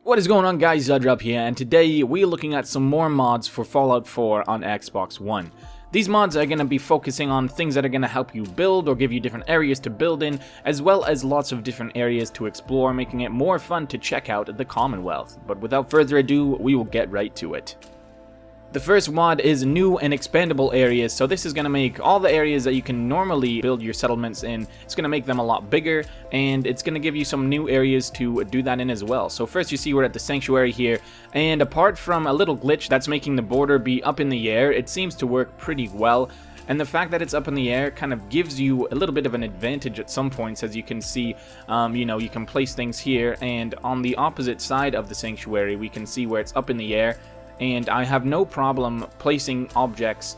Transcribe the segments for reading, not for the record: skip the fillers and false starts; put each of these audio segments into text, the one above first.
What is going on, guys? Zudrup here, and today we're looking at some more mods for Fallout 4 on Xbox One. These mods are going to be focusing on things that are going to help you build or give you different areas to build in, as well as lots of different areas to explore, making it more fun to check out the Commonwealth. But without further ado, we will get right to it. The first mod is new and expandable areas, so this is going to make all the areas that you can normally build your settlements in, it's going to make them a lot bigger, and it's going to give you some new areas to do that in as well. So first you see we're at the sanctuary here, and apart from a little glitch that's making the border be up in the air, it seems to work pretty well. And the fact that it's up in the air kind of gives you a little bit of an advantage at some points. As you can see, you can place things here, and on the opposite side of the sanctuary we can see where it's up in the air, and I have no problem placing objects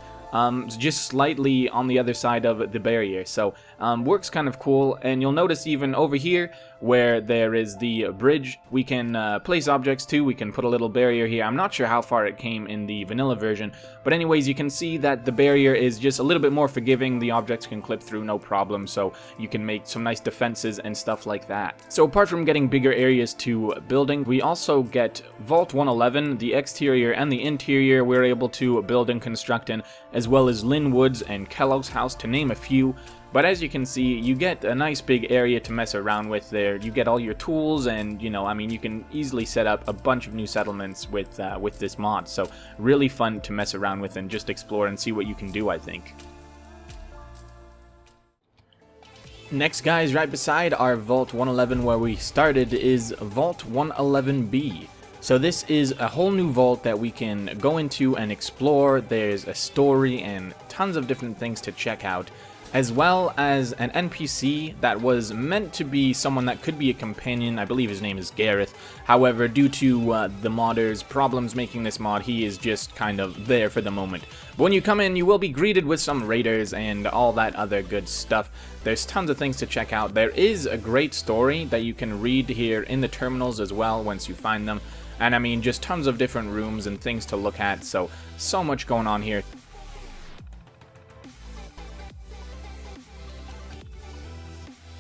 just slightly on the other side of the barrier. So works kind of cool. And you'll notice even over here where there is the bridge, we can place objects too. We can put a little barrier here. I'm not sure how far it came in the vanilla version, but anyways, you can see that the barrier is just a little bit more forgiving. The objects can clip through no problem, so you can make some nice defenses and stuff like that. So apart from getting bigger areas to building, we also get Vault 111, the exterior and the interior we're able to build and construct in, as well as Lynn Woods and Kellogg's house, to name a few. But as you can see, you get a nice big area to mess around with there. You get all your tools, and you can easily set up a bunch of new settlements with this mod. So really fun to mess around with and just explore and see what you can do, I think. Next, guys, right beside our Vault 111 where we started is Vault 111B. So this is a whole new vault that we can go into and explore. There's a story and tons of different things to check out, as well as an NPC that was meant to be someone that could be a companion. I believe his name is Gareth. However, due to the modders' problems making this mod, he is just kind of there for the moment. But when you come in, you will be greeted with some raiders and all that other good stuff. There's tons of things to check out. There is a great story that you can read here in the terminals as well once you find them. And I mean, just tons of different rooms and things to look at, so much going on here.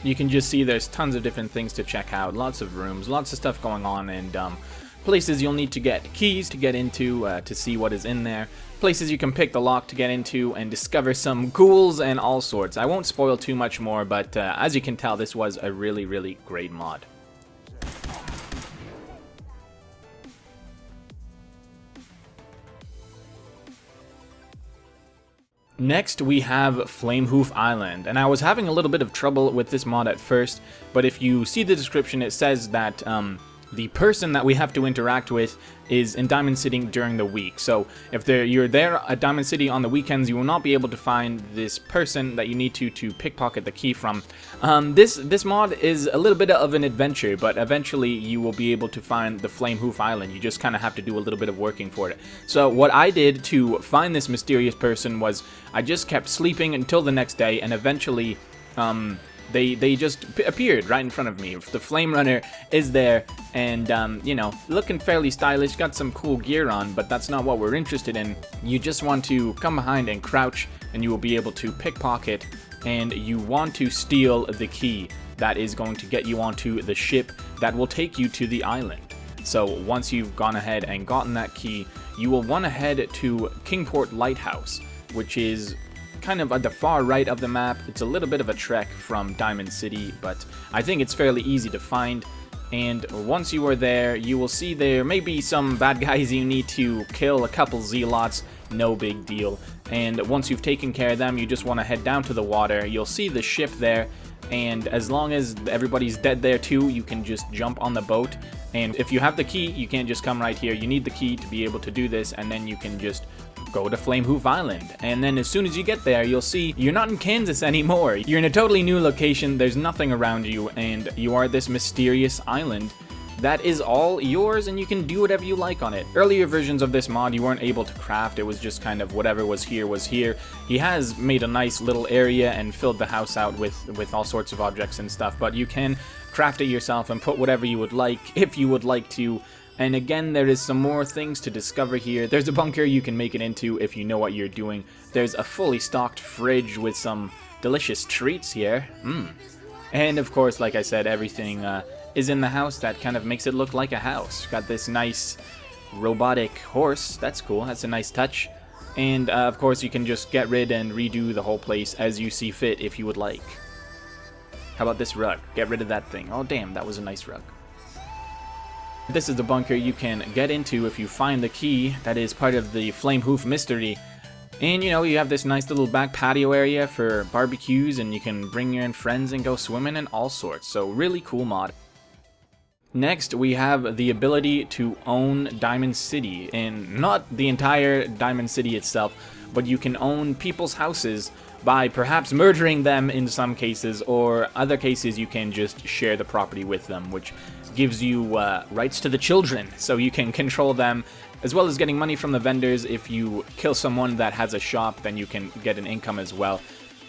You can just see there's tons of different things to check out, lots of rooms, lots of stuff going on, and places you'll need to get keys to get into to see what is in there. Places you can pick the lock to get into and discover some ghouls and all sorts. I won't spoil too much more, but as you can tell, this was a really, really great mod. Next, we have Flamehoof Island, and I was having a little bit of trouble with this mod at first, but if you see the description, it says that the person that we have to interact with is in Diamond City during the week. So if you're there at Diamond City on the weekends, you will not be able to find this person that you need to pickpocket the key from. This mod is a little bit of an adventure, but eventually you will be able to find the Flamehoof Island. You just kind of have to do a little bit of working for it. So what I did to find this mysterious person was I just kept sleeping until the next day, and eventually they just appeared right in front of me. The Flame Runner is there, and looking fairly stylish, got some cool gear on, but that's not what we're interested in. You just want to come behind and crouch, and you will be able to pickpocket, and you want to steal the key that is going to get you onto the ship that will take you to the island. So once you've gone ahead and gotten that key, you will want to head to Kingport Lighthouse, which is kind of at the far right of the map. It's a little bit of a trek from Diamond City, but I think it's fairly easy to find. And once you are there, you will see there may be some bad guys you need to kill, a couple zealots, no big deal. And once you've taken care of them, you just want to head down to the water. You'll see the ship there, and as long as everybody's dead there too, you can just jump on the boat. And if you have the key, you can't just come right here. You need the key to be able to do this, and then you can just go to Flamehoof Island. And then as soon as you get there, you'll see you're not in Kansas anymore. You're in a totally new location, there's nothing around you, and you are this mysterious island that is all yours, and you can do whatever you like on it. Earlier versions of this mod, you weren't able to craft. It was just kind of whatever was here was here. He has made a nice little area and filled the house out with all sorts of objects and stuff, but you can craft it yourself and put whatever you would like, if you would like to. And again, there is some more things to discover here. There's a bunker you can make it into if you know what you're doing. There's a fully stocked fridge with some delicious treats here. And of course, like I said, everything is in the house that kind of makes it look like a house. Got this nice robotic horse. That's cool. That's a nice touch. And of course you can just get rid and redo the whole place as you see fit if you would like. How about this rug? Get rid of that thing. Oh damn, that was a nice rug. This is the bunker you can get into if you find the key that is part of the Flamehoof mystery. And you know, you have this nice little back patio area for barbecues, and you can bring your friends and go swimming and all sorts. So really cool mod. Next, we have the ability to own Diamond City, and not the entire Diamond City itself, but you can own people's houses by perhaps murdering them in some cases, or other cases you can just share the property with them, which gives you rights to the children, so you can control them, as well as getting money from the vendors. If you kill someone that has a shop, then you can get an income as well.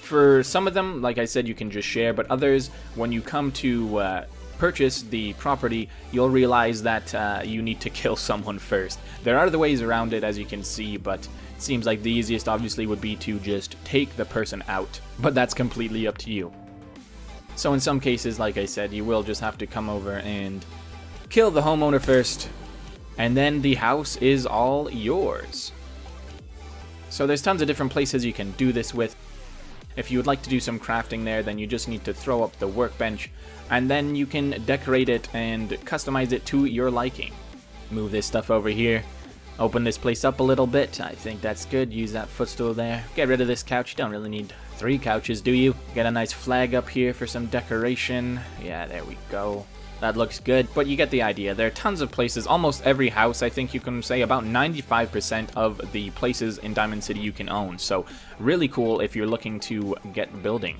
For some of them, like I said, you can just share, but others, when you come to purchase the property, you'll realize that you need to kill someone first. There are other ways around it, as you can see, but it seems like the easiest obviously would be to just take the person out, but that's completely up to you. So in some cases, like I said, you will just have to come over and kill the homeowner first, and then the house is all yours. So there's tons of different places you can do this with. If you would like to do some crafting there, then you just need to throw up the workbench, and then you can decorate it and customize it to your liking. Move this stuff over here. Open this place up a little bit. I think that's good. Use that footstool there. Get rid of this couch. Don't really need 3 couches, do you? Get a nice flag up here for some decoration. Yeah, there we go. That looks good, but you get the idea. There are tons of places. Almost every house, I think you can say, about 95% of the places in Diamond City you can own. So really cool if you're looking to get building.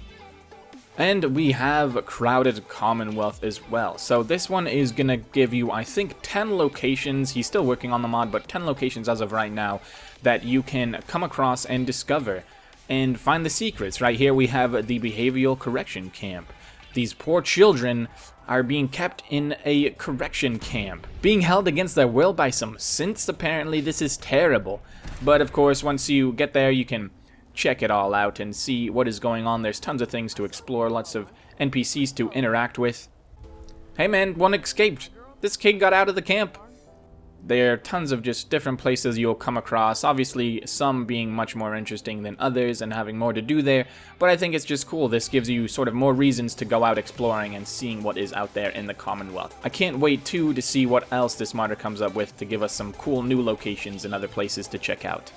And we have Crowded Commonwealth as well. So this one is going to give you, I think, 10 locations. He's still working on the mod, but 10 locations as of right now that you can come across and discover and find the secrets. Right here we have the Behavioral Correction Camp. These poor children are being kept in a correction camp, being held against their will by some synths. Apparently this is terrible. But of course, once you get there, you can check it all out and see what is going on. There's tons of things to explore, lots of NPCs to interact with. Hey man, one escaped. This kid got out of the camp. There are tons of just different places you'll come across, obviously some being much more interesting than others and having more to do there, but I think it's just cool. This gives you sort of more reasons to go out exploring and seeing what is out there in the Commonwealth. I can't wait too to see what else this modder comes up with to give us some cool new locations and other places to check out.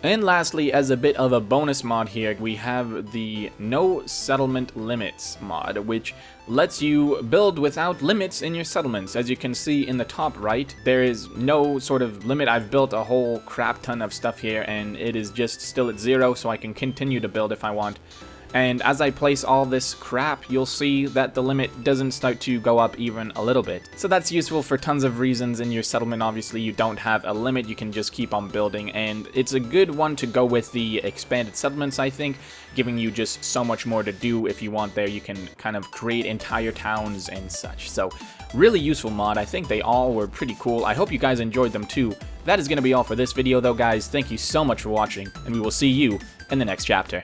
And lastly, as a bit of a bonus mod here, we have the No Settlement Limits mod, which lets you build without limits in your settlements. As you can see in the top right, there is no sort of limit. I've built a whole crap ton of stuff here, and it is just still at 0, so I can continue to build if I want. And as I place all this crap, you'll see that the limit doesn't start to go up even a little bit. So that's useful for tons of reasons. In your settlement, obviously, you don't have a limit. You can just keep on building. And it's a good one to go with the expanded settlements, I think, giving you just so much more to do if you want there. You can kind of create entire towns and such. So really useful mod. I think they all were pretty cool. I hope you guys enjoyed them too. That is going to be all for this video, though, guys. Thank you so much for watching, and we will see you in the next chapter.